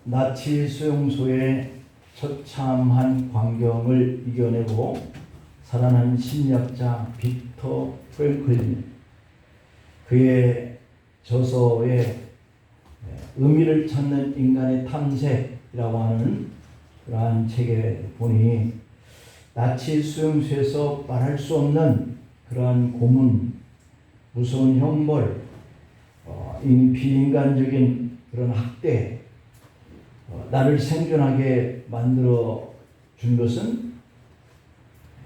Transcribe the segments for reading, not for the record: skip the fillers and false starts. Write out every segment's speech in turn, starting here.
나치 수용소의 처참한 광경을 이겨내고 살아난 심리학자 빅터 프랭클린, 그의 저서에 의미를 찾는 인간의 탐색이라고 하는 그러한 책에 보니 나치 수용소에서 말할 수 없는 그러한 고문, 무서운 형벌, 비인간적인 그런 학대, 나를 생존하게 만들어 준 것은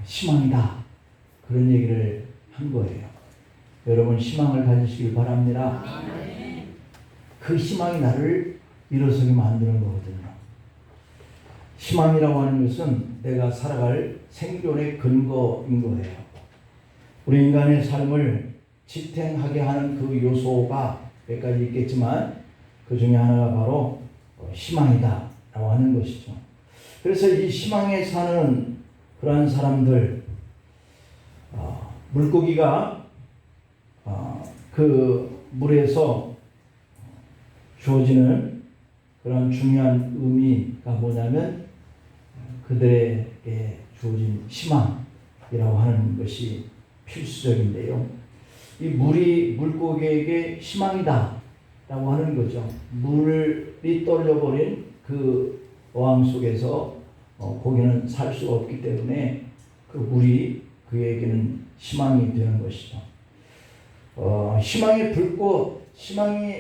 희망이다, 그런 얘기를 한 거예요. 여러분, 희망을 가지시길 바랍니다. 그 희망이 나를 일어서게 만드는 거거든요. 희망이라고 하는 것은 내가 살아갈 생존의 근거인 거예요. 우리 인간의 삶을 지탱하게 하는 그 요소가 몇 가지 있겠지만 그 중에 하나가 바로 희망이다 라고 하는 것이죠. 그래서 이 희망에 사는 그러한 사람들, 물고기가 그 물에서 주어지는 그런 중요한 의미가 뭐냐면 그들에게 주어진 희망이라고 하는 것이 필수적인데요. 이 물이 물고기에게 희망이다 라고 하는 거죠. 물이 떨어져버린 그 어항 속에서 고기는 살 수가 없기 때문에 그 물이 그에게는 희망이 되는 것이죠. 희망의 불꽃, 희망이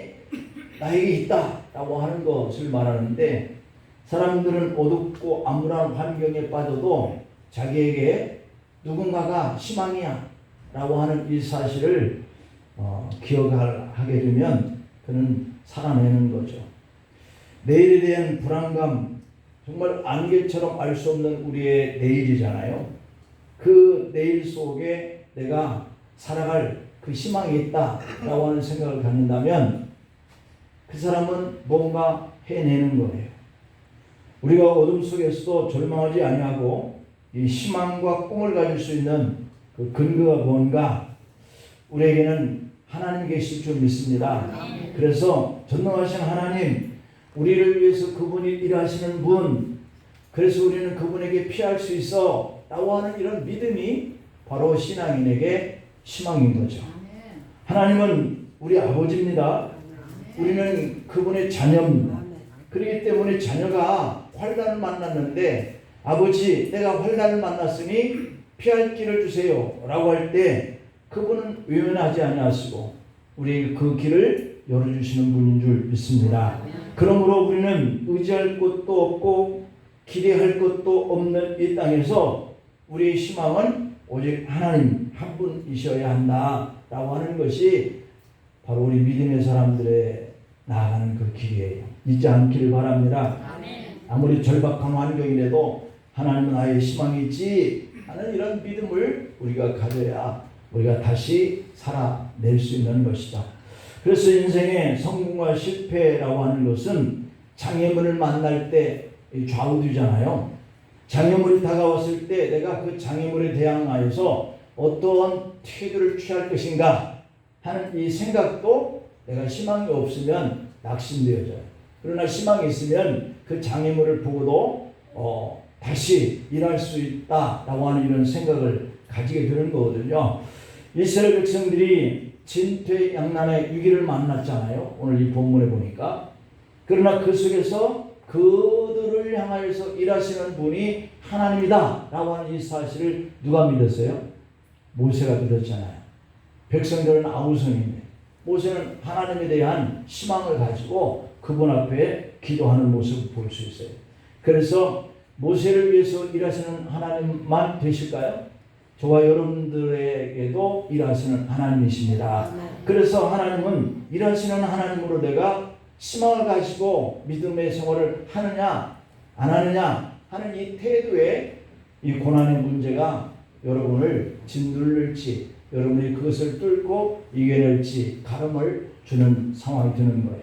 나에게 있다 라고 하는 것을 말하는데, 사람들은 어둡고 암울한 환경에 빠져도 자기에게 누군가가 희망이야 라고 하는 이 사실을 기억하게 되면 그는 살아내는 거죠. 내일에 대한 불안감, 정말 안개처럼 알 수 없는 우리의 내일이잖아요. 그 내일 속에 내가 살아갈 그 희망이 있다라고 하는 생각을 갖는다면 그 사람은 뭔가 해내는 거예요. 우리가 어둠 속에서도 절망하지 아니하고 이 희망과 꿈을 가질 수 있는 그 근거가 뭔가, 우리에게는 하나님 계실 줄 믿습니다. 그래서 전능하신 하나님, 우리를 위해서 그분이 일하시는 분, 그래서 우리는 그분에게 피할 수 있어 라고 하는 이런 믿음이 바로 신앙인에게 희망인 거죠. 하나님은 우리 아버지입니다. 우리는 그분의 자녀입니다. 그렇기 때문에 자녀가 환난을 만났는데, 아버지 내가 환난을 만났으니 피할 길을 주세요 라고 할 때 그분은 외면하지 아니하시고 우리 그 길을 열어주시는 분인 줄 믿습니다. 그러므로 우리는 의지할 곳도 없고 기대할 것도 없는 이 땅에서 우리의 희망은 오직 하나님 한 분이셔야 한다라고 하는 것이 바로 우리 믿음의 사람들의 나아가는 그 길이에요. 잊지 않기를 바랍니다. 아무리 절박한 환경이라도 하나님은 나의 희망이 있지 하는 이런 믿음을 우리가 가져야 우리가 다시 살아낼 수 있는 것이다. 그래서 인생의 성공과 실패라고 하는 것은 장애물을 만날 때 좌우되잖아요. 장애물이 다가왔을 때 내가 그 장애물에 대항하여서 어떠한 태도를 취할 것인가 하는 이 생각도, 내가 희망이 없으면 낙심되어져요. 그러나 희망이 있으면 그 장애물을 보고도 다시 일할 수 있다라고 하는 이런 생각을 가지게 되는 거거든요. 이스라엘 백성들이 진퇴양난의 위기를 만났잖아요. 오늘 이 본문에 보니까. 그러나 그 속에서 그들을 향하여서 일하시는 분이 하나님이다 라고 하는 이 사실을 누가 믿었어요? 모세가 믿었잖아요. 백성들은 아우성인데 모세는 하나님에 대한 희망을 가지고 그분 앞에 기도하는 모습을 볼 수 있어요. 그래서 모세를 위해서 일하시는 하나님만 되실까요? 저와 여러분들에게도 일하시는 하나님이십니다. 그래서 하나님은 일하시는 하나님으로 내가 희망을 가지고 믿음의 생활을 하느냐 안 하느냐 하는 이 태도에 이 고난의 문제가 여러분을 짓누를지, 여러분이 그것을 뚫고 이겨낼지 가름을 주는 상황이 되는 거예요.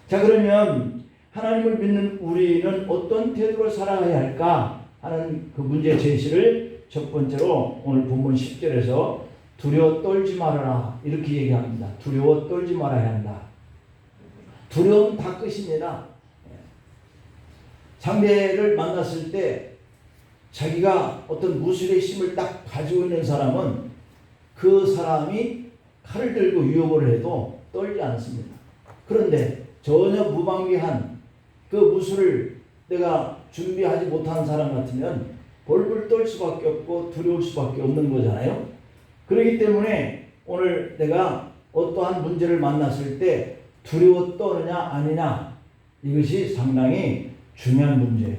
자, 그러면 하나님을 믿는 우리는 어떤 태도로 살아가야 할까 하는 그 문제 제시를 첫 번째로 오늘 본문 10절에서 두려워 떨지 말아라 이렇게 얘기합니다. 두려워 떨지 말아야 한다. 두려움 다 끝입니다. 상대를 만났을 때 자기가 어떤 무술의 힘을 딱 가지고 있는 사람은 그 사람이 칼을 들고 유혹을 해도 떨지 않습니다. 그런데 전혀 무방비한 그 무술을 내가 준비하지 못한 사람 같으면 벌벌 떨 수밖에 없고 두려울 수밖에 없는 거잖아요. 그렇기 때문에 오늘 내가 어떠한 문제를 만났을 때 두려워 떠느냐 아니냐, 이것이 상당히 중요한 문제예요.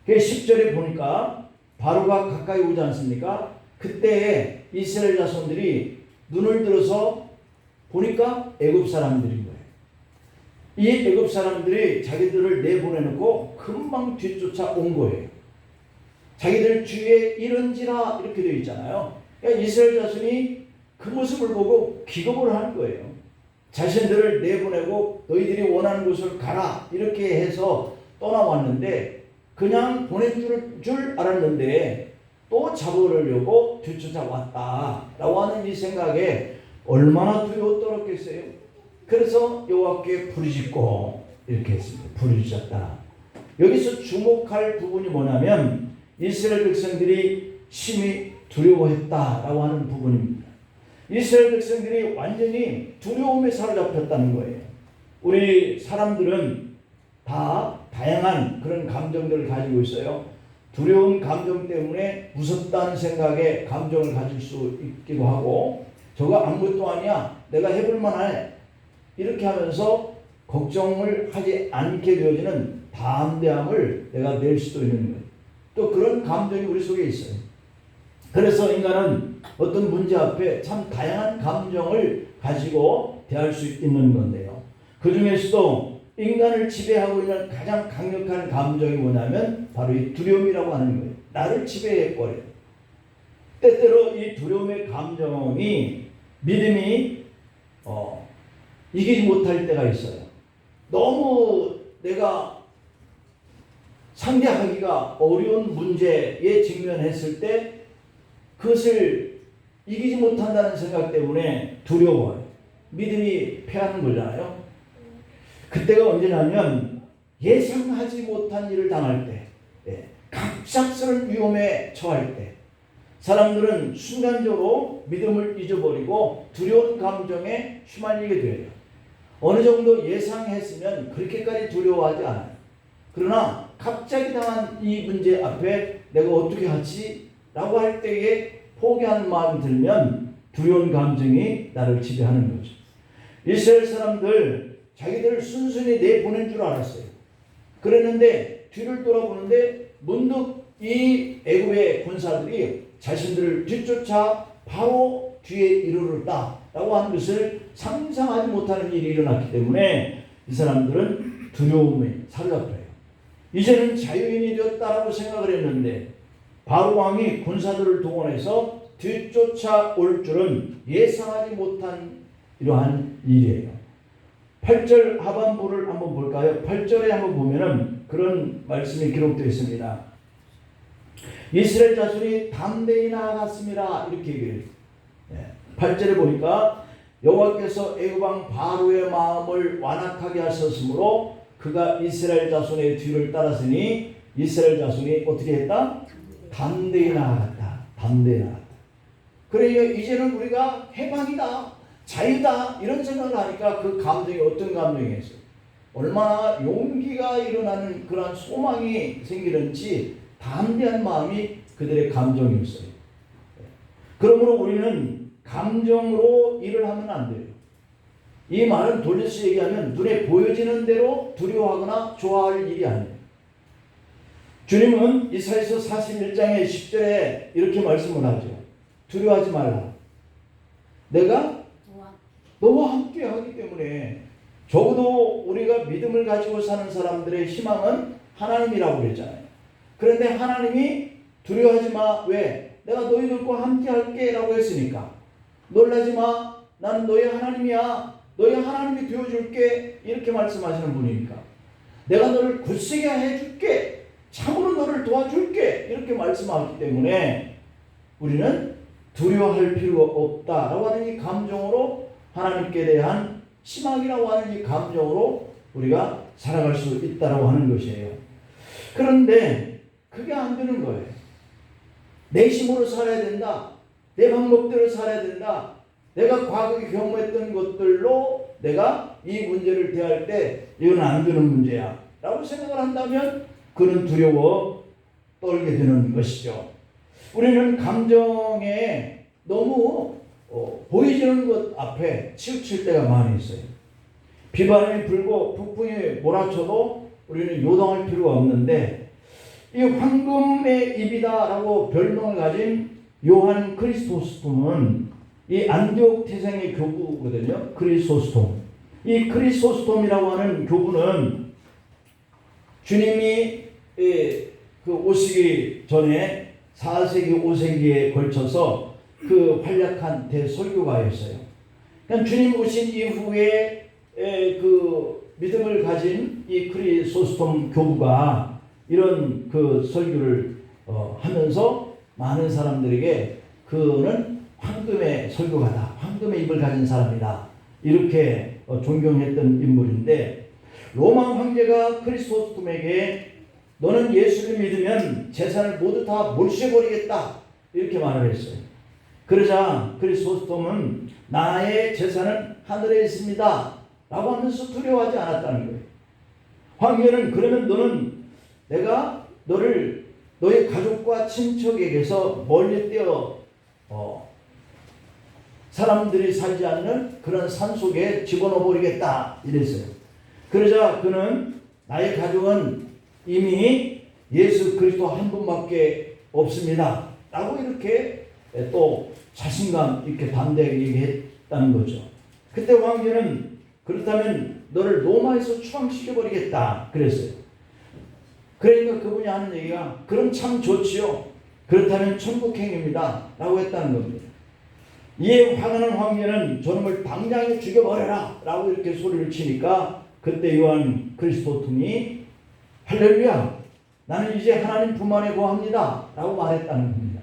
10절에 보니까 바로가 가까이 오지 않습니까? 그때 이스라엘 자손들이 눈을 들어서 보니까 애굽 사람들인 거예요. 이 애굽 사람들이 자기들을 내보내놓고 금방 뒤쫓아 온 거예요. 자기들 주위에 이런지라 이렇게 되어 있잖아요. 그러니까 이스라엘 자손이 그 모습을 보고 기겁을 하는 거예요. 자신들을 내보내고 너희들이 원하는 곳을 가라 이렇게 해서 떠나왔는데 그냥 보낸 줄 알았는데 또 잡으려고 뒤쫓아왔다라고 하는 이 생각에 얼마나 두려워 떨었겠어요. 그래서 여호와께 부르짖고 이렇게 했습니다. 부르짖었다. 여기서 주목할 부분이 뭐냐면 이스라엘 백성들이 심히 두려워했다라고 하는 부분입니다. 이스라엘 백성들이 완전히 두려움에 사로잡혔다는 거예요. 우리 사람들은 다 다양한 그런 감정들을 가지고 있어요. 두려운 감정 때문에 무섭다는 생각에 감정을 가질 수 있기도 하고, 저거 아무것도 아니야, 내가 해볼 만해, 이렇게 하면서 걱정을 하지 않게 되어지는 담대함을 내가 낼 수도 있는 거예요. 또 그런 감정이 우리 속에 있어요. 그래서 인간은 어떤 문제 앞에 참 다양한 감정을 가지고 대할 수 있는 건데요. 그 중에서도 인간을 지배하고 있는 가장 강력한 감정이 뭐냐면 바로 이 두려움이라고 하는 거예요. 나를 지배해버려요. 때때로 이 두려움의 감정이 믿음이 이기지 못할 때가 있어요. 너무 내가 상대하기가 어려운 문제에 직면했을 때 그것을 이기지 못한다는 생각 때문에 두려워요. 믿음이 패하는 거잖아요. 그때가 언제냐면 예상하지 못한 일을 당할 때, 갑작스러운 위험에 처할 때 사람들은 순간적으로 믿음을 잊어버리고 두려운 감정에 휘말리게 돼요. 어느 정도 예상했으면 그렇게까지 두려워하지 않아요. 그러나 갑자기 당한 이 문제 앞에 내가 어떻게 하지? 라고 할 때에 포기하는 마음이 들면 두려운 감정이 나를 지배하는 거죠. 이스라엘 사람들 자기들을 순순히 내보낸 줄 알았어요. 그랬는데 뒤를 돌아보는데 문득 이 애굽의 군사들이 자신들을 뒤쫓아 바로 뒤에 이르렀다라고 하는 것을 상상하지 못하는 일이 일어났기 때문에 이 사람들은 두려움에 사로잡혀요. 이제는 자유인이 되었다라고 생각을 했는데 바로 왕이 군사들을 동원해서 뒤쫓아 올 줄은 예상하지 못한 이러한 일이에요. 8절 하반부를 한번 볼까요? 8절에 한번 보면은 그런 말씀이 기록되어 있습니다. 이스라엘 자손이 담대히 나아갔습니다. 이렇게 얘기해요. 8절에 보니까 여호와께서 애굽 왕 바로의 마음을 완악하게 하셨으므로 그가 이스라엘 자손의 뒤를 따랐으니 이스라엘 자손이 어떻게 했다? 담대히 나아갔다. 담대히 나아갔다. 그러니까 이제는 우리가 해방이다, 자유다, 이런 생각을 하니까 그 감정이 어떤 감정이겠어요? 얼마나 용기가 일어나는 그런 소망이 생기는지 담대한 마음이 그들의 감정이었어요. 그러므로 우리는 감정으로 일을 하면 안 돼요. 이 말은 돌려서 얘기하면 눈에 보여지는 대로 두려워하거나 좋아할 일이 아니에요. 주님은 이사야서 41장의 10절에 이렇게 말씀을 하죠. 두려워하지 말라. 내가 너와 함께 하기 때문에. 적어도 우리가 믿음을 가지고 사는 사람들의 희망은 하나님이라고 그랬잖아요. 그런데 하나님이 두려워하지 마. 왜? 내가 너희들과 함께 할게 라고 했으니까. 놀라지 마. 나는 너희 하나님이야. 너희 하나님이 되어줄게. 이렇게 말씀하시는 분이니까. 내가 너를 굳세게 해줄게. 참으로 너를 도와줄게. 이렇게 말씀하기 때문에 우리는 두려워할 필요가 없다라고 하는 이 감정으로 하나님께 대한 희망이라고 하는 이 감정으로 우리가 살아갈 수 있다라고 하는 것이에요. 그런데 그게 안 되는 거예요. 내 힘으로 살아야 된다. 내 방법대로 살아야 된다. 내가 과거에 경험했던 것들로 내가 이 문제를 대할 때 이건 안 되는 문제야 라고 생각을 한다면 그는 두려워 떨게 되는 것이죠. 우리는 감정에 너무 보이지는 것 앞에 치우칠 때가 많이 있어요. 비바람이 불고 폭풍이 몰아쳐도 우리는 요동할 필요가 없는데, 이 황금의 입이다라고 별명을 가진 요한 크리스토스톰은 이 안디옥 태생의 교부거든요. 크리소스톰. 이 크리소스톰이라고 하는 교부는 주님이 오시기 전에 4세기, 5세기에 걸쳐서 그 활약한 대설교가였어요. 그러니까 주님 오신 이후에 그 믿음을 가진 이 크리소스톰 교부가 이런 그 설교를 하면서 많은 사람들에게 그는 황금의 설교가다, 황금의 입을 가진 사람이다, 이렇게 존경했던 인물인데, 로마 황제가 크리소스톰에게 너는 예수를 믿으면 재산을 모두 다 몰수해버리겠다 이렇게 말을 했어요. 그러자 크리소스톰은 나의 재산은 하늘에 있습니다 라고 하면서 두려워하지 않았다는 거예요. 황제는 그러면 너는 내가 너를 너의 가족과 친척에게서 멀리 떼어 사람들이 살지 않는 그런 산속에 집어넣어 버리겠다 이랬어요. 그러자 그는 나의 가족은 이미 예수 그리스도 한 분밖에 없습니다 라고 이렇게 또 자신감 있게 담대하게 얘기했다는 거죠. 그때 황제는 그렇다면 너를 로마에서 추방시켜버리겠다 그랬어요. 그러니까 그분이 하는 얘기가 그럼 참 좋지요. 그렇다면 천국행입니다 라고 했다는 겁니다. 이에 화나는 황제는 저놈을 당장에 죽여버려라 라고 이렇게 소리를 치니까 그때 요한 크리스토톰이 할렐루야 나는 이제 하나님 품 안에 거합니다 라고 말했다는 겁니다.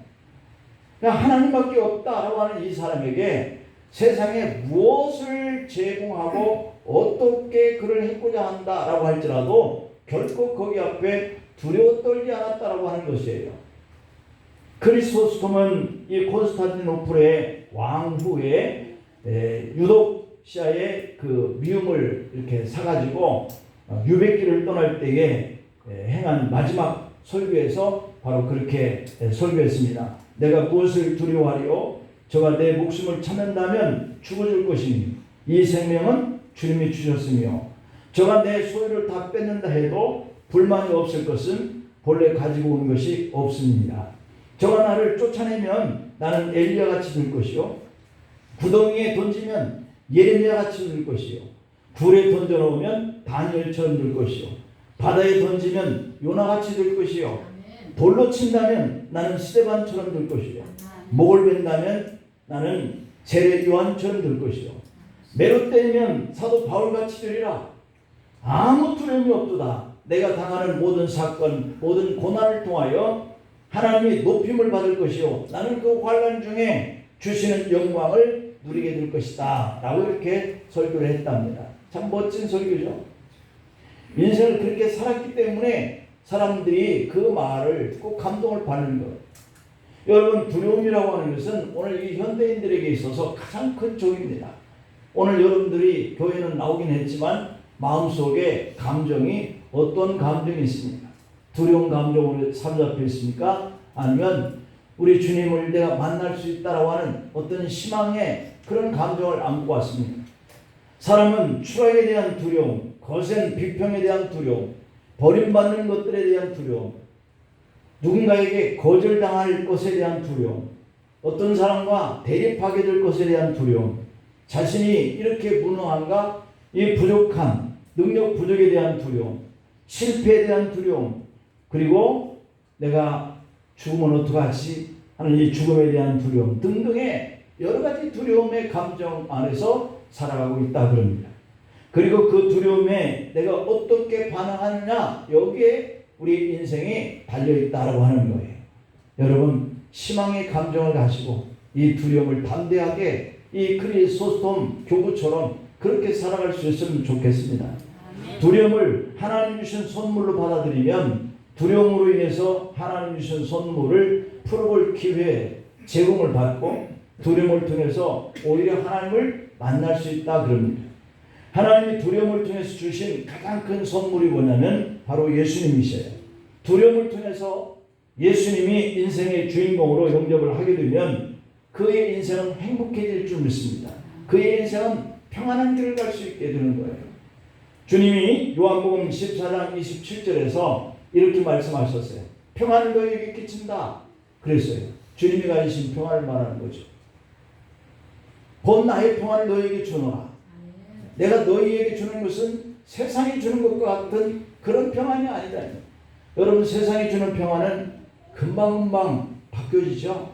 그러니까 하나님밖에 없다라고 하는 이 사람에게 세상에 무엇을 제공하고 어떻게 그를 해코자 한다라고 할지라도 결코 거기 앞에 두려워 떨지 않았다라고 하는 것이에요. 크리소스톰은 이 콘스탄티노플의 왕 후에 유독시아의 그 미움을 이렇게 사가지고 유배길을 떠날 때에 행한 마지막 설교에서 바로 그렇게 설교했습니다. 내가 무엇을 두려워하리요? 저가 내 목숨을 찾는다면 죽어줄 것이니 이 생명은 주님이 주셨으며 저가 내 소유를 다 뺏는다 해도 불만이 없을 것은 본래 가지고 온 것이 없습니다. 저가 나를 쫓아내면 나는 엘리야같이 될 것이요 구덩이에 던지면 예레미야같이 될 것이요 불에 던져놓으면 다니엘처럼 될 것이요 바다에 던지면 요나같이 될 것이요 돌로 친다면 나는 스데반처럼 될 것이요 목을 벤다면 나는 세례 요한처럼 될 것이요 매로 때리면 사도 바울같이 되리라. 아무 두려움이 없도다. 내가 당하는 모든 사건 모든 고난을 통하여 하나님이 높임을 받을 것이요 나는 그 환난 중에 주시는 영광을 누리게 될 것이다 라고 이렇게 설교를 했답니다. 참 멋진 설교죠. 인생을 그렇게 살았기 때문에 사람들이 그 말을 꼭 감동을 받는 것. 여러분 두려움이라고 하는 것은 오늘 이 현대인들에게 있어서 가장 큰 적입니다. 오늘 여러분들이 교회는 나오긴 했지만 마음속에 감정이 어떤 감정이 있습니까? 두려운 감정으로 사로잡혀 있습니까? 아니면 우리 주님을 내가 만날 수 있다라고 하는 어떤 희망의 그런 감정을 안고 왔습니까? 사람은 추락에 대한 두려움, 거센 비평에 대한 두려움, 버림받는 것들에 대한 두려움, 누군가에게 거절당할 것에 대한 두려움, 어떤 사람과 대립하게 될 것에 대한 두려움, 자신이 이렇게 무능한가? 이 부족함, 능력 부족에 대한 두려움, 실패에 대한 두려움, 그리고 내가 죽으면 어떡하지 하는 이 죽음에 대한 두려움 등등의 여러 가지 두려움의 감정 안에서 살아가고 있다 그럽니다. 그리고 그 두려움에 내가 어떻게 반응하느냐 여기에 우리 인생이 달려있다라고 하는 거예요. 여러분 희망의 감정을 가지고 이 두려움을 담대하게 이 크리소스톰 교부처럼 그렇게 살아갈 수 있으면 좋겠습니다. 두려움을 하나님 주신 선물로 받아들이면 두려움으로 인해서 하나님 주신 선물을 풀어볼 기회, 제공을 받고 두려움을 통해서 오히려 하나님을 만날 수 있다 그럽니다. 하나님이 두려움을 통해서 주신 가장 큰 선물이 뭐냐면 바로 예수님이셔요. 두려움을 통해서 예수님이 인생의 주인공으로 영접을 하게 되면 그의 인생은 행복해질 줄 믿습니다. 그의 인생은 평안한 길을 갈 수 있게 되는 거예요. 주님이 요한복음 14장 27절에서 이렇게 말씀하셨어요. 평안을 너희에게 끼친다 그랬어요. 주님이 가지신 평안을 말하는 거죠. 곧 나의 평안을 너희에게 주노라. 내가 너희에게 주는 것은 세상이 주는 것과 같은 그런 평안이 아니다. 여러분, 세상이 주는 평안은 금방금방 바뀌어지죠.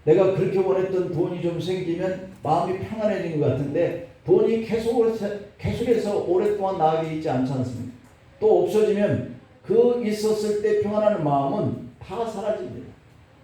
내가 그렇게 원했던 돈이 좀 생기면 마음이 평안해진 것 같은데 돈이 계속해서 오랫동안 나에게 있지 않지 않습니까? 또 없어지면 그 있었을 때 평안한 마음은 다 사라집니다.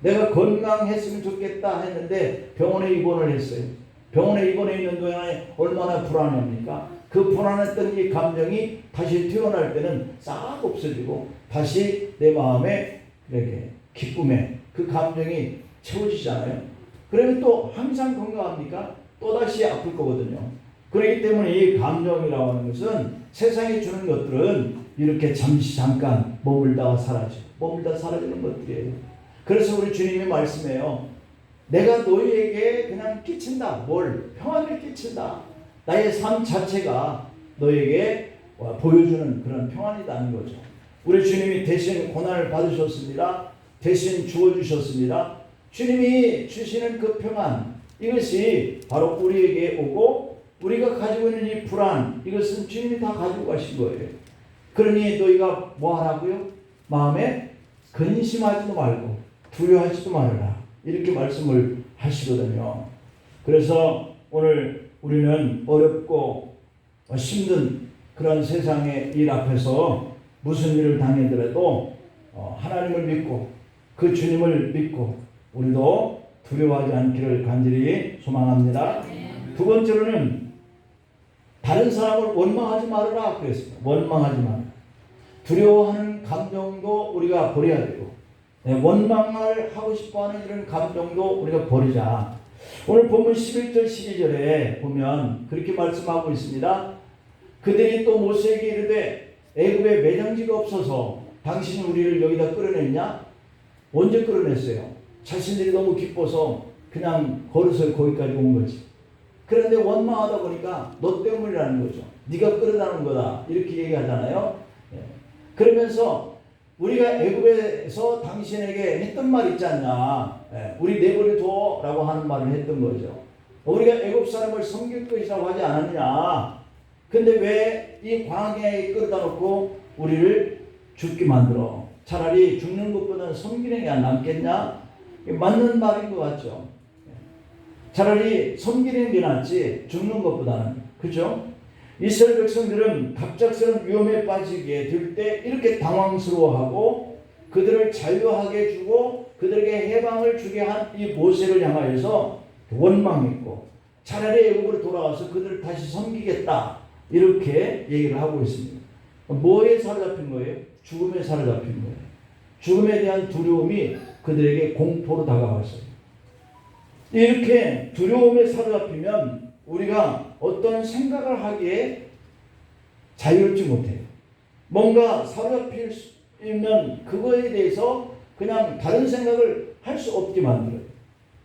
내가 건강했으면 좋겠다 했는데 병원에 입원을 했어요. 병원에 입원해 있는 동안에 얼마나 불안합니까? 그 불안했던 이 감정이 다시 태어날 때는 싹 없어지고 다시 내 마음에 이렇게 기쁨에 그 감정이 채워지잖아요. 그러면 또 항상 건강합니까? 또다시 아플 거거든요. 그렇기 때문에 이 감정이라고 하는 것은 세상이 주는 것들은 이렇게 잠깐 머물다가 사라지는 것들이에요. 그래서 우리 주님이 말씀해요. 내가 너희에게 그냥 끼친다. 뭘? 평안을 끼친다. 나의 삶 자체가 너에게 보여주는 그런 평안이라는 거죠. 우리 주님이 대신 고난을 받으셨습니다. 대신 주어주셨습니다. 주님이 주시는 그 평안, 이것이 바로 우리에게 오고 우리가 가지고 있는 이 불안, 이것은 주님이 다 가지고 가신 거예요. 그러니 너희가 뭐 하라고요? 마음에 근심하지도 말고 두려워하지도 말아라. 이렇게 말씀을 하시거든요. 그래서 오늘 우리는 어렵고 힘든 그런 세상의 일 앞에서 무슨 일을 당하더라도 하나님을 믿고 그 주님을 믿고 우리도 두려워하지 않기를 간절히 소망합니다. 두 번째로는 다른 사람을 원망하지 말아라 그랬습니다. 원망하지 마라. 두려워하는 감정도 우리가 버려야 되고 원망을 하고 싶어하는 이런 감정도 우리가 버리자. 오늘 본문 11절 12절에 보면 그렇게 말씀하고 있습니다. 그들이 또 모세에게 이르되 애굽에 매장지가 없어서 당신이 우리를 여기다 끌어냈냐? 언제 끌어냈어요? 자신들이 너무 기뻐서 그냥 걸어서 거기까지 온 거지. 그런데 원망하다 보니까 너 때문이라는 거죠. 네가 끌어다는 거다. 이렇게 얘기하잖아요. 그러면서 우리가 애굽에서 당신에게 했던 말 있지 않냐. 우리 내버려 둬라고 하는 말을 했던 거죠. 우리가 애굽 사람을 섬길 것이라고 하지 않았느냐. 근데 왜 이 광야에 끌어다 놓고 우리를 죽게 만들어? 차라리 죽는 것보다는 섬기는 게 낫겠냐? 맞는 말인 것 같죠. 차라리 섬기는 게 낫지 죽는 것보다는. 그죠? 이스라엘 백성들은 갑작스러운 위험에 빠지게 될 때 이렇게 당황스러워하고 그들을 자유하게 주고 그들에게 해방을 주게 한 이 모세를 향하여서 원망했고 차라리 애굽으로 돌아와서 그들을 다시 섬기겠다 이렇게 얘기를 하고 있습니다. 뭐에 사로잡힌 거예요? 죽음에 사로잡힌 거예요. 죽음에 대한 두려움이 그들에게 공포로 다가왔어요. 이렇게 두려움에 사로잡히면 우리가 어떤 생각을 하기에 자유롭지 못해요. 뭔가 사로잡힐 수 있는 그거에 대해서 그냥 다른 생각을 할 수 없게 만들어요.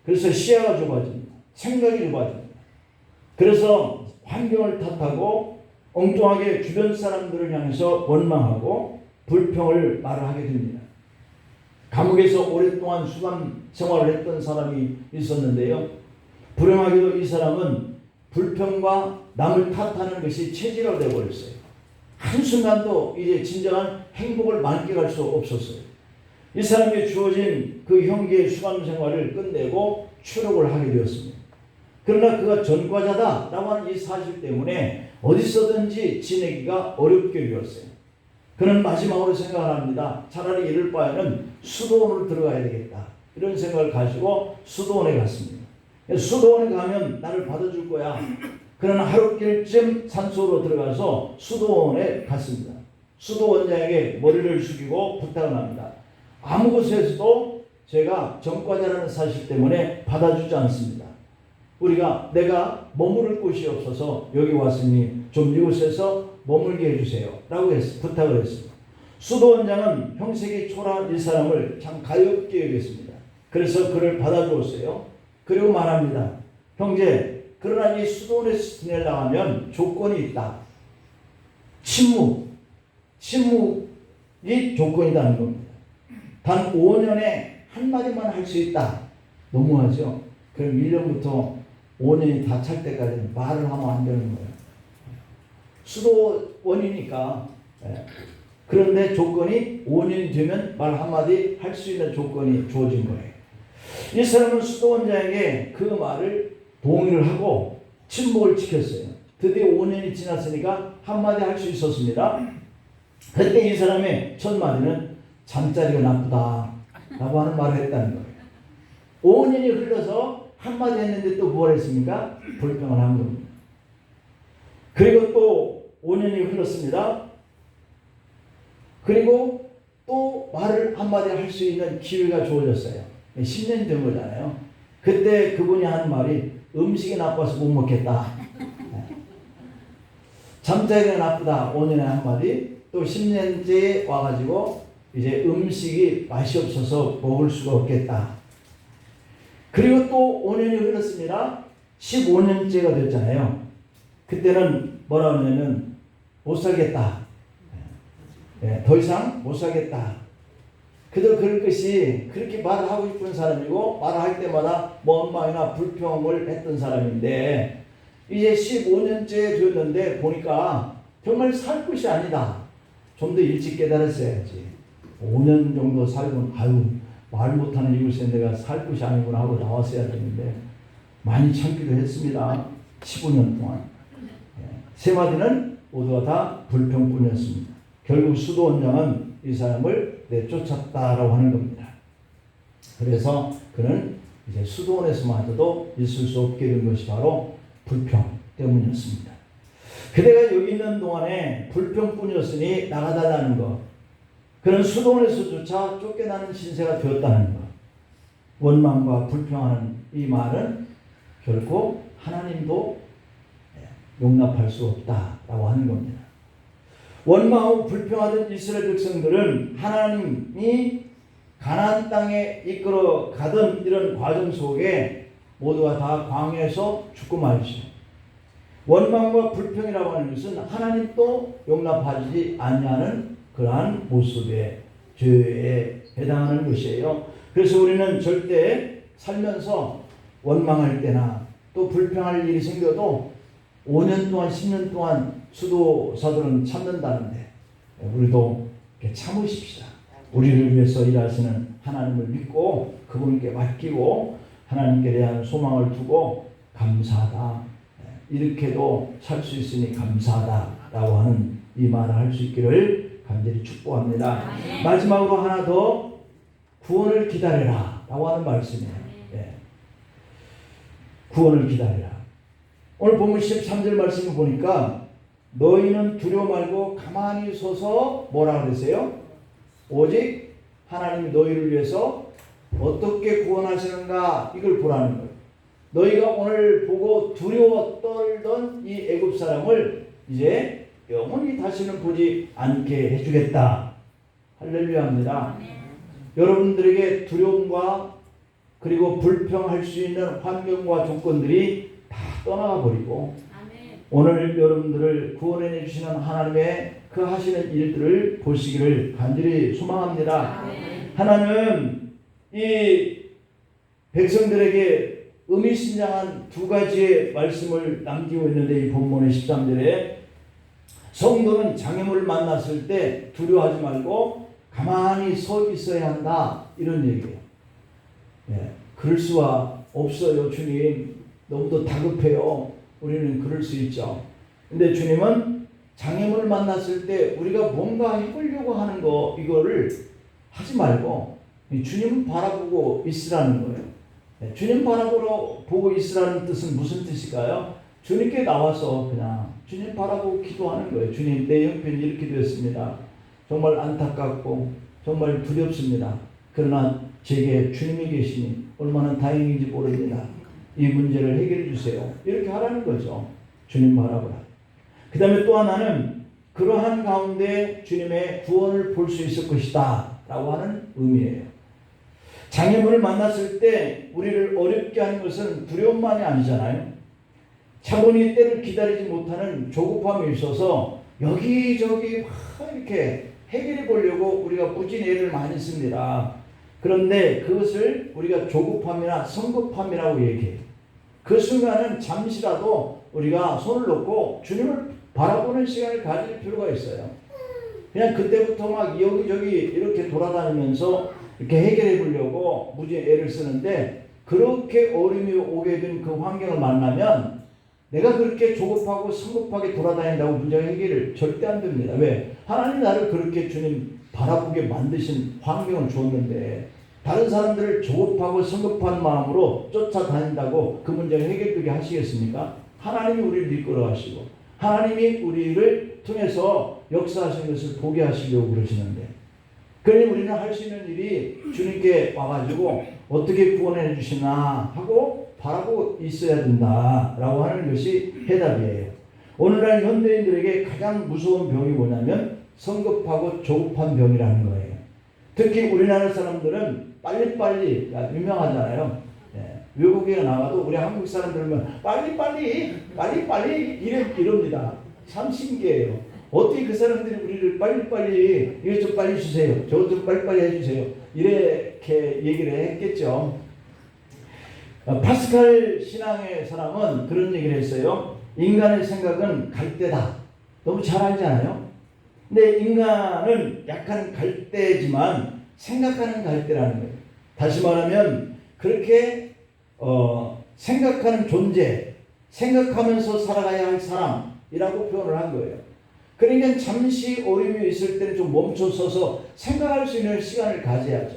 그래서 시야가 좁아집니다. 생각이 좁아집니다. 그래서 환경을 탓하고 엉뚱하게 주변 사람들을 향해서 원망하고 불평을 말하게 됩니다. 감옥에서 오랫동안 수감 생활을 했던 사람이 있었는데요. 불행하게도 이 사람은 불평과 남을 탓하는 것이 체질화 되어버렸어요. 한순간도 이제 진정한 행복을 만끽할 수 없었어요. 이 사람에게 주어진 그 형기의 수감 생활을 끝내고 추록을 하게 되었습니다. 그러나 그가 전과자다라고 하는 이 사실 때문에 어디서든지 지내기가 어렵게 되었어요. 그는 마지막으로 생각을 합니다. 차라리 이럴 바에는 수도원으로 들어가야 되겠다. 이런 생각을 가지고 수도원에 갔습니다. 수도원에 가면 나를 받아줄 거야. 그러나 하룻길쯤 산속으로 들어가서 수도원에 갔습니다. 수도 원장에게 머리를 숙이고 부탁을 합니다. 아무 곳에서도 제가 전과자라는 사실 때문에 받아주지 않습니다. 내가 머무를 곳이 없어서 여기 왔으니 좀 이곳에서 머물게 해주세요 라고 부탁을 했습니다. 수도 원장은 형식이 초라한 이 사람을 참 가엾게 여겼습니다. 그래서 그를 받아주었어요. 그리고 말합니다. 형제, 그러나 이 수도원에서 지내려고 하면 조건이 있다. 침묵이 조건이라는 겁니다. 단 5년에 한마디만 할 수 있다. 너무하죠? 그럼 1년부터 5년이 다 찰 때까지 말을 하면 안 되는 거예요. 수도원이니까. 그런데 조건이 5년이 되면 말 한마디 할 수 있는 조건이 주어진 거예요. 이 사람은 수도원장에게 그 말을 동의를 하고 침묵을 지켰어요. 드디어 5년이 지났으니까 한마디 할 수 있었습니다. 그때 이 사람의 첫 마디는 잠자리가 나쁘다 라고 하는 말을 했다는 거예요. 5년이 흘러서 한마디 했는데 또 뭘 했습니까? 불평을 한 겁니다. 그리고 또 5년이 흘렀습니다. 그리고 또 말을 한마디 할 수 있는 기회가 주어졌어요. 10년이 된 거잖아요. 그때 그분이 한 말이 음식이 나빠서 못 먹겠다. 잠자리가 나쁘다. 5년에 한 마디. 또 10년째 와가지고 이제 음식이 맛이 없어서 먹을 수가 없겠다. 그리고 또 5년이 흘렀습니다. 15년째가 됐잖아요. 그때는 뭐라 하냐면 못 살겠다. 더 이상 못 살겠다. 그도 그럴 것이 그렇게 말을 하고 싶은 사람이고 말을 할 때마다 원망이나 불평을 했던 사람인데 이제 15년째 되었는데 보니까 정말 살 것이 아니다. 좀 더 일찍 깨달았어야지. 5년 정도 살고 말 못하는 이곳에 내가 살 것이 아니구나 하고 나왔어야 되는데 많이 참기도 했습니다. 15년 동안. 세 마디는 모두가 다 불평뿐이었습니다. 결국 수도원장은 이 사람을 내쫓았다라고 하는 겁니다. 그래서 그는 이제 수도원에서마저도 있을 수 없게 된 것이 바로 불평 때문이었습니다. 그대가 여기 있는 동안에 불평뿐이었으니 나가달라는 것. 그는 수도원에서조차 쫓겨나는 신세가 되었다는 것. 원망과 불평하는 이 말은 결코 하나님도 용납할 수 없다라고 하는 겁니다. 원망하고 불평하던 이스라엘 백성들은 하나님이 가나안 땅에 이끌어 가던 이런 과정 속에 모두가 다 광야에서 죽고 말죠. 원망과 불평이라고 하는 것은 하나님도 용납하지 않냐는 그러한 모습의 죄에 해당하는 것이에요. 그래서 우리는 절대 살면서 원망할 때나 또 불평할 일이 생겨도 5년 동안 10년 동안 수도사들은 참는다는데 우리도 참으십시다. 우리를 위해서 일하시는 하나님을 믿고 그분께 맡기고 하나님께 대한 소망을 두고 감사하다. 이렇게도 살 수 있으니 감사하다라고 하는 이 말을 할 수 있기를 간절히 축복합니다. 마지막으로 하나 더 구원을 기다려라 라고 하는 말씀이에요. 구원을 기다려라. 오늘 본문 13절 말씀을 보니까 너희는 두려워 말고 가만히 서서 뭐라 그랬어요? 오직 하나님이 너희를 위해서 어떻게 구원하시는가 이걸 보라는 거예요. 너희가 오늘 보고 두려워 떨던 이 애굽 사람을 이제 영원히 다시는 보지 않게 해주겠다. 할렐루야입니다. 여러분들에게 두려움과 그리고 불평할 수 있는 환경과 조건들이 다 떠나가 버리고 오늘 여러분들을 구원해 주시는 하나님의 그 하시는 일들을 보시기를 간절히 소망합니다. 하나는 이 백성들에게 의미심장한 두 가지의 말씀을 남기고 있는데 이 본문의 13절에 성도는 장애물을 만났을 때 두려워하지 말고 가만히 서 있어야 한다 이런 얘기예요. 그럴 수가 없어요. 주님 너무도 다급해요. 우리는 그럴 수 있죠. 근데 주님은 장애물을 만났을 때 우리가 뭔가 해보려고 하는 거 이거를 하지 말고 주님 바라보고 있으라는 거예요. 주님 바라보고 있으라는 뜻은 무슨 뜻일까요? 주님께 나와서 그냥 주님 바라보고 기도하는 거예요. 주님 내 형편이 이렇게 되었습니다. 정말 안타깝고 정말 두렵습니다. 그러나 제게 주님이 계시니 얼마나 다행인지 모릅니다. 이 문제를 해결해 주세요. 이렇게 하라는 거죠. 주님 바라보라. 그 다음에 또 하나는 그러한 가운데 주님의 구원을 볼 수 있을 것이다 라고 하는 의미예요. 장애물을 만났을 때 우리를 어렵게 하는 것은 두려움만이 아니잖아요. 차분히 때를 기다리지 못하는 조급함이 있어서 여기저기 막 이렇게 해결해 보려고 우리가 무진 애를 많이 씁니다. 그런데 그것을 우리가 조급함이나 성급함이라고 얘기해요. 그 순간은 잠시라도 우리가 손을 놓고 주님을 바라보는 시간을 가질 필요가 있어요. 그냥 그때부터 막 여기저기 이렇게 돌아다니면서 이렇게 해결해 보려고 무진 애를 쓰는데, 그렇게 어려움이 오게 된 그 환경을 만나면 내가 그렇게 조급하고 성급하게 돌아다닌다고 문제가 해결을 절대 안 됩니다. 왜? 하나님 나를 그렇게 주님 바라보게 만드신 환경을 줬는데 다른 사람들을 조급하고 성급한 마음으로 쫓아다닌다고 그 문제가 해결되게 하시겠습니까? 하나님이 우리를 이끌어 가시고 하나님이 우리를 통해서 역사하시는 것을 보게 하시려고 그러시는데, 그러니 우리는 할 수 있는 일이 주님께 와가지고 어떻게 구원해 주시나 하고 바라보고 있어야 된다라고 하는 것이 해답이에요. 오늘날 현대인들에게 가장 무서운 병이 뭐냐면 성급하고 조급한 병이라는 거예요. 특히 우리나라 사람들은 빨리빨리, 유명하잖아요. 외국에 나가도 우리 한국 사람들은 빨리빨리 이럽니다. 참 신기해요. 어떻게 그 사람들이 우리를 빨리빨리 이것 좀 빨리 주세요, 저것 좀 빨리빨리 해주세요 이렇게 얘기를 했겠죠. 파스칼 신앙의 사람은 그런 얘기를 했어요. 인간의 생각은 갈대다. 너무 잘 알잖아요. 근데 인간은 약간 갈대지만 생각하는 갈대라는 거예요. 다시 말하면 그렇게 생각하는 존재, 생각하면서 살아가야 할 사람이라고 표현을 한 거예요. 그러니까 잠시 어려움이 있을 때는 좀 멈춰서서 생각할 수 있는 시간을 가져야죠.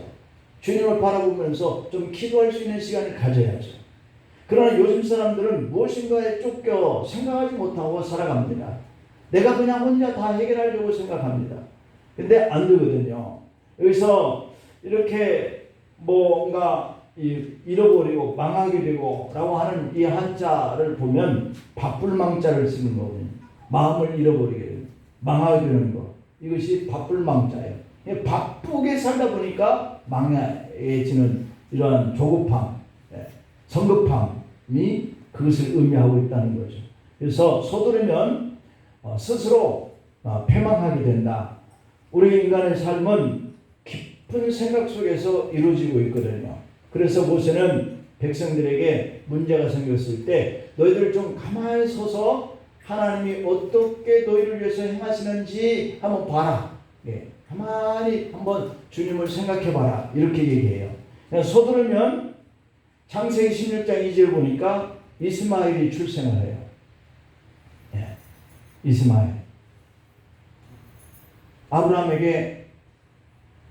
주님을 바라보면서 좀 기도할 수 있는 시간을 가져야죠. 그러나 요즘 사람들은 무엇인가에 쫓겨 생각하지 못하고 살아갑니다. 내가 그냥 혼자 다 해결하려고 생각합니다. 근데 안 되거든요. 여기서 이렇게 뭔가 잃어버리고 망하게 되고 라고 하는 이 한자를 보면 바쁠 망자를 쓰는 거거든요. 마음을 잃어버리게 돼요. 망하게 되는 거. 이것이 바쁠 망자예요. 바쁘게 살다 보니까 망해지는 이러한 조급함, 성급함이 그것을 의미하고 있다는 거죠. 그래서 서두르면 스스로 패망하게 된다. 우리 인간의 삶은 깊은 생각 속에서 이루어지고 있거든요. 그래서 모세는 백성들에게 문제가 생겼을 때 너희들 좀 가만히 서서 하나님이 어떻게 너희를 위해서 행하시는지 한번 봐라. 가만히 한번 주님을 생각해 봐라. 이렇게 얘기해요. 서두르면 창세기 16장 2절 보니까 이스마엘이 출생을 해요. 이스마엘. 아브라함에게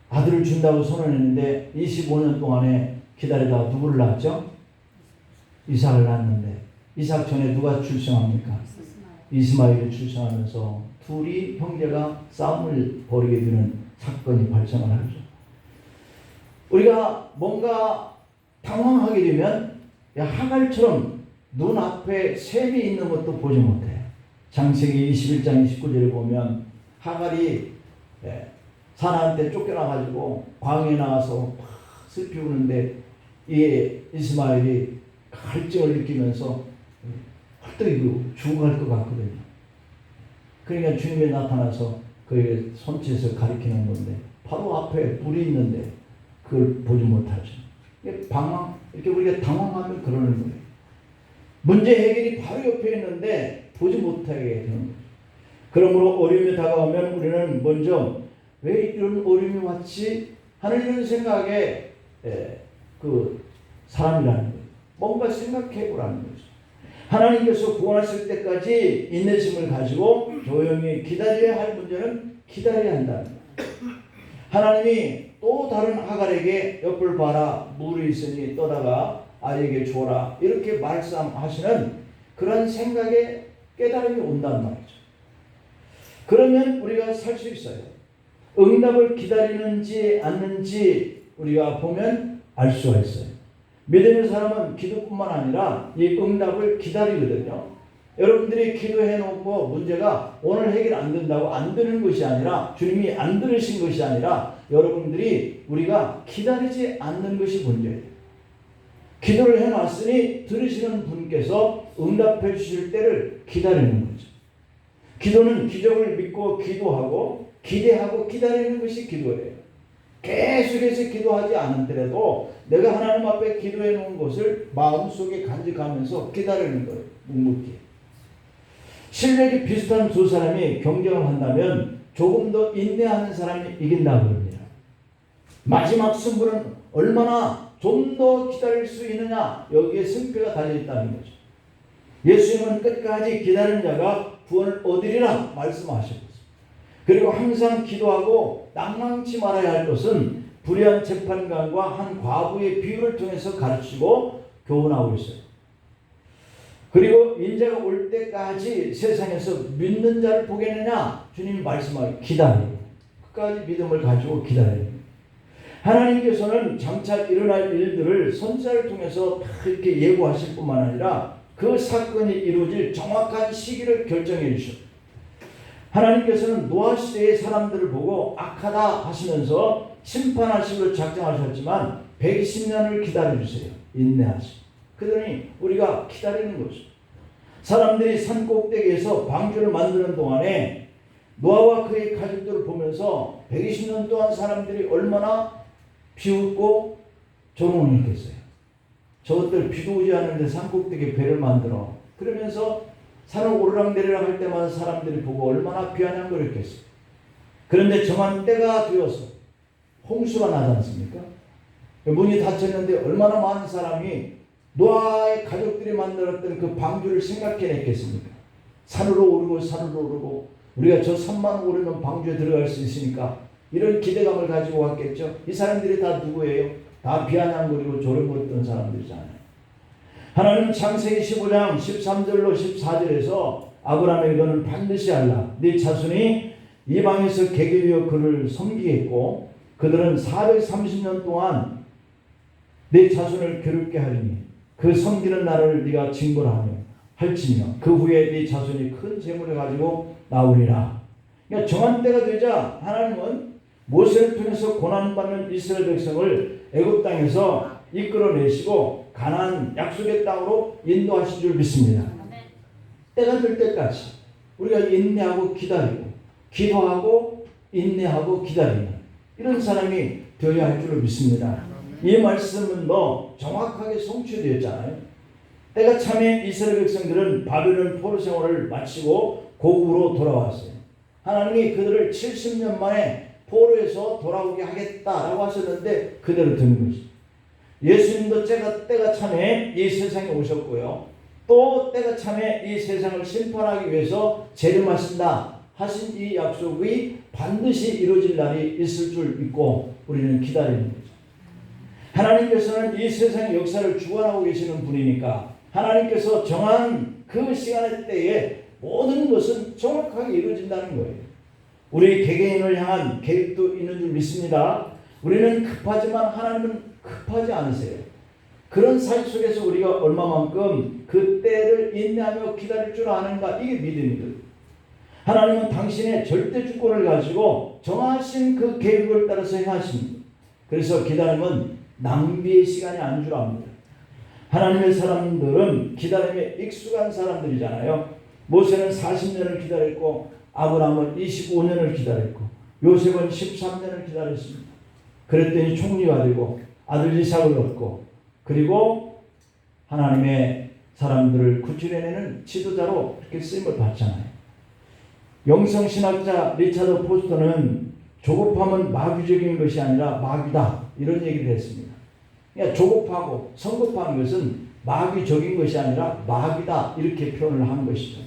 아들을 준다고 선언했는데 25년 동안에 기다리다가 누구를 낳았죠? 이삭을 낳았는데 이삭 전에 누가 출생합니까? 이스마엘이 출생하면서 둘이 형제가 싸움을 벌이게 되는 사건이 발생을 하죠. 우리가 뭔가 당황하게 되면 하갈처럼 눈앞에 샘이 있는 것도 보지 못해요. 창세기 21장 29절에 보면 하갈이 사나한테 쫓겨나가지고 광야에 나와서 슬피 우는데 이 이스마엘이 갈증을 느끼면서 헐떡이고 죽어갈 것 같거든요. 그러니까 주님이 나타나서 그에게 손짓을 가리키는 건데 바로 앞에 불이 있는데 그걸 보지 못하죠. 이렇게 우리가 당황하면 그러는 거예요. 문제 해결이 바로 옆에 있는데 보지 못하게 되는 거죠. 그러므로 어려움이 다가오면 우리는 먼저 왜 이런 어려움이 왔지 하는 이런 생각에 그 사람이라는 거예요. 뭔가 생각해 보라는 거죠. 하나님께서 구원하실 때까지 인내심을 가지고 조용히 기다려야 할 문제는 기다려야 한다. 하나님이 또 다른 하갈에게 옆을 봐라, 물이 있으니 떠다가 아이에게 줘라 이렇게 말씀하시는 그런 생각에 깨달음이 온단 말이죠. 그러면 우리가 살 수 있어요. 응답을 기다리는지 않는지 우리가 보면 알 수가 있어요. 믿음의 사람은 기도뿐만 아니라 이 응답을 기다리거든요. 여러분들이 기도해 놓고 문제가 오늘 해결 안 된다고 안 되는 것이 아니라, 주님이 안 들으신 것이 아니라 여러분들이 우리가 기다리지 않는 것이 문제예요. 기도를 해놨으니 들으시는 분께서 응답해 주실 때를 기다리는 거죠. 기도는 기적을 믿고 기도하고 기대하고 기다리는 것이 기도예요. 계속해서 기도하지 않더라도 내가 하나님 앞에 기도해 놓은 것을 마음속에 간직하면서 기다리는 거예요. 묵묵히. 실력이 비슷한 두 사람이 경쟁을 한다면 조금 더 인내하는 사람이 이긴다고 합니다. 마지막 승부는 얼마나 좀 더 기다릴 수 있느냐, 여기에 승패가 달려있다는 거죠. 예수님은 끝까지 기다리는 자가 구원을 얻으리라 말씀하셨습니다. 그리고 항상 기도하고 낭망치 말아야 할 것은 불의한 재판관과 한 과부의 비유를 통해서 가르치고 교훈하고 있어요. 그리고 인자가 올 때까지 세상에서 믿는 자를 보겠느냐, 주님이 말씀하기 기다리고 끝까지 믿음을 가지고 기다려요. 하나님께서는 장차 일어날 일들을 선지자를 통해서 다 이렇게 예고하실 뿐만 아니라 그 사건이 이루어질 정확한 시기를 결정해 주셨어요. 하나님께서는 노아 시대의 사람들을 보고 악하다 하시면서 심판하시기로 작정하셨지만 120년을 기다려주세요. 인내하시고. 그러니 우리가 기다리는 거죠. 사람들이 산 꼭대기에서 방주를 만드는 동안에 노아와 그의 가족들을 보면서 120년 동안 사람들이 얼마나 비웃고 조롱을 했겠어요. 저것들 비도 오지 않는데 산 꼭대기에 배를 만들어. 그러면서 산을 오르락내리락 할 때마다 사람들이 보고 얼마나 비아냥거렸겠어요. 그런데 정한 때가 되어서 홍수가 나지 않습니까? 문이 닫혔는데 얼마나 많은 사람이 노아의 가족들이 만들었던 그 방주를 생각해냈겠습니까? 산으로 오르고 우리가 저 산만 오르면 방주에 들어갈 수 있으니까 이런 기대감을 가지고 왔겠죠. 이 사람들이 다 누구예요? 다 비아냥거리고 조롱거렸던 사람들이잖아요. 하나님은 창세기 15장 13절로 14절에서 아브라함에게 너는 반드시 알라. 네 자손이 이방에서 개개되어 그를 섬기겠고 그들은 430년 동안 네 자손을 괴롭게 하리니 그 섬기는 나라를 네가 징벌하며 할지며 그 후에 네 자손이 큰 재물을 가지고 나오리라. 그러니까 정한 때가 되자 하나님은 모세를 통해서 고난받는 이스라엘 백성을 애굽 땅에서 이끌어내시고 가나안 약속의 땅으로 인도하신 줄 믿습니다. 때가 될 때까지 우리가 인내하고 기다리고 기도하고 인내하고 기다리는 이런 사람이 되어야 할 줄로 믿습니다. 이 말씀은 정확하게 성취되었잖아요. 때가 참에 이스라엘 백성들은 바벨론 포로 생활을 마치고 고국으로 돌아왔어요. 하나님이 그들을 70년 만에 포로에서 돌아오게 하겠다라고 하셨는데 그대로 된 것이죠. 예수님도 때가 참에 이 세상에 오셨고요. 또 때가 참에 이 세상을 심판하기 위해서 재림하신다 하신 이 약속이 반드시 이루어질 날이 있을 줄 믿고 우리는 기다리는 거죠. 하나님께서는 이 세상의 역사를 주관하고 계시는 분이니까 하나님께서 정한 그 시간의 때에 모든 것은 정확하게 이루어진다는 거예요. 우리 개개인을 향한 계획도 있는 줄 믿습니다. 우리는 급하지만 하나님은 급하지 않으세요. 그런 사이 속에서 우리가 얼마만큼 그 때를 인내하며 기다릴 줄 아는가, 이게 믿음이거든요. 하나님은 당신의 절대 주권을 가지고 정하신 그 계획을 따라서 행하십니다. 그래서 기다림은 낭비의 시간이 아닌 줄 압니다. 하나님의 사람들은 기다림에 익숙한 사람들이잖아요. 모세는 40년을 기다렸고 아브라함은 25년을 기다렸고 요셉은 13년을 기다렸습니다. 그랬더니 총리가 되고 아들 이삭을 얻고 그리고 하나님의 사람들을 구출해내는 지도자로 이렇게 쓰임을 받잖아요. 영성신학자 리차드 포스터는 조급함은 마귀적인 것이 아니라 마귀다 이런 얘기를 했습니다. 그러니까 조급하고 성급한 것은 마귀적인 것이 아니라 마귀다 이렇게 표현을 한 것이죠.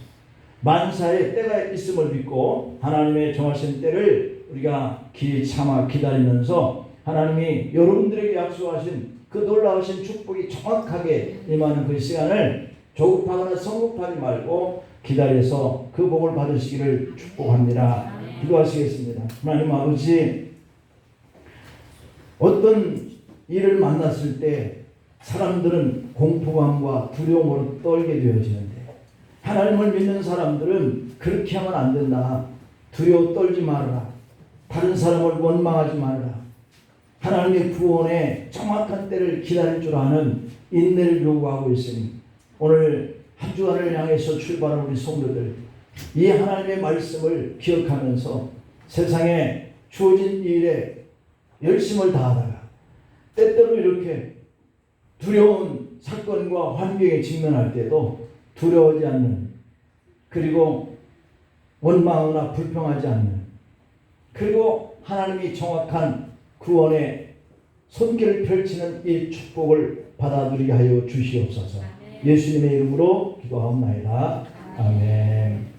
만사에 때가 있음을 믿고 하나님의 정하신 때를 우리가 참아 기다리면서 하나님이 여러분들에게 약속하신 그 놀라우신 축복이 정확하게 임하는 그 시간을 조급하거나 성급하지 말고 기다려서 그 복을 받으시기를 축복합니다. 기도하시겠습니다. 하나님 아버지, 어떤 일을 만났을 때 사람들은 공포감과 두려움으로 떨게 되어지는데, 하나님을 믿는 사람들은 그렇게 하면 안 된다. 두려워 떨지 말아라. 다른 사람을 원망하지 말아라. 하나님의 구원의 정확한 때를 기다릴 줄 아는 인내를 요구하고 있으니, 오늘 한 주간을 향해서 출발한 우리 성도들, 이 하나님의 말씀을 기억하면서 세상에 주어진 일에 열심을 다하다가 때때로 이렇게 두려운 사건과 환경에 직면할 때도 두려워하지 않는, 그리고 원망하거나 불평하지 않는, 그리고 하나님이 정확한 구원의 손길을 펼치는 이 축복을 받아들이게 하여 주시옵소서. 예수님의 이름으로 기도하옵나이다. 아멘.